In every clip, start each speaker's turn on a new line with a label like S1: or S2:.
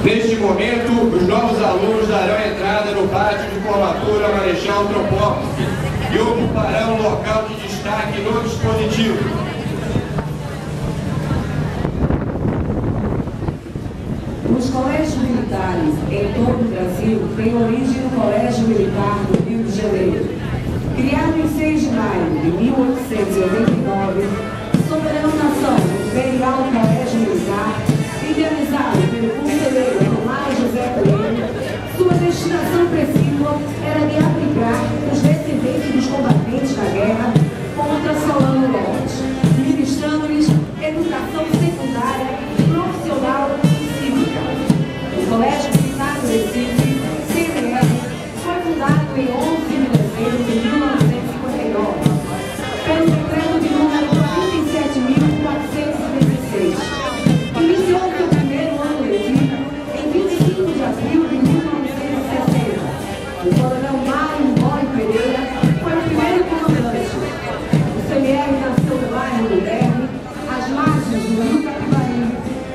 S1: Neste momento, os novos alunos darão entrada no pátio de formatura Marechal Antropópolis e ocuparão um local de destaque no dispositivo.
S2: Os colégios militares em todo o Brasil têm origem no Colégio Militar do Rio de Janeiro. Criado em 6 de maio de 1889, sob a denominação Imperial Colégio Militar, idealizado pelo conselheiro Tomás José Coelho, sua destinação principal era de abrigar os descendentes dos combatentes da guerra contra Solano Lopes, ministrando-lhes educação secundária, profissional e cívica. O Colégio Militar do Recife, CMR, foi fundado em 11 de dezembro de 1959, pelo decreto de número 37.416. Iniciou seu primeiro ano letivo em 25 de abril de 1960. O coronel Mário Mori Pereira foi o primeiro comandante. O CMR nasceu no bairro do Derby, às margens do Rio Capivari,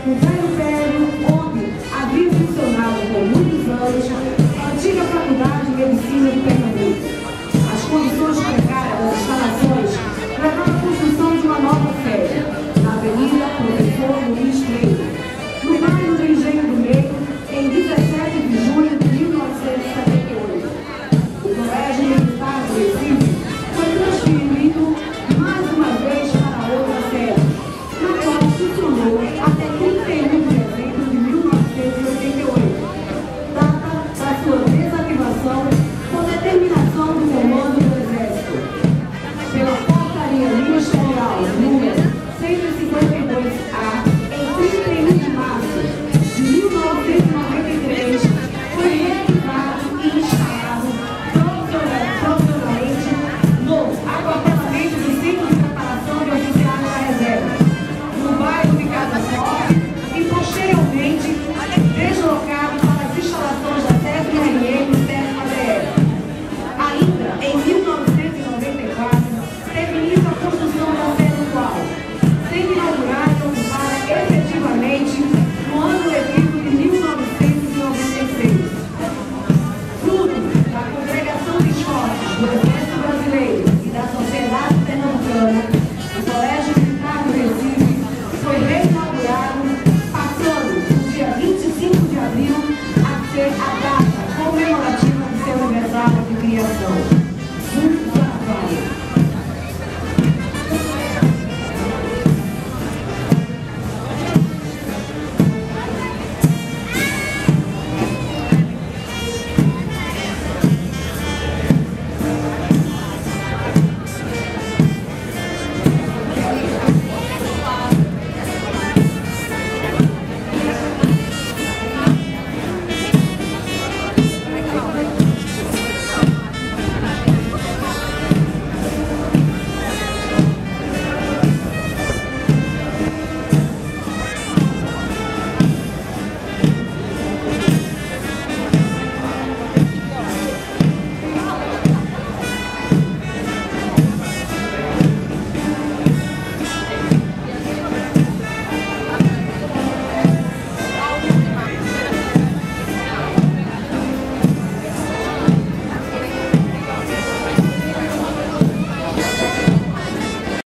S2: no velho prédio onde havia funcionado por muitos anos a antiga Faculdade de Medicina de Pernambuco. As condições precárias das instalações levaram à construção de uma nova sede, na Avenida Professor Luiz Freire, no bairro do Engenho do Meio, em 17 de junho de 1978. O Colégio Militar do Recife foi transferido mais uma vez para outra sede, na qual funcionou até 31 de dezembro de 1988, data da sua desativação por determinação do Comando do Exército. Pela Portaria Ministerial número 152-A, em 31 de março de 1993, foi reativado e instalado profissionalmente no aquartelamento do Centro de Preparação de Oficiais da Reserva, no bairro de Casa Forte, e posteriormente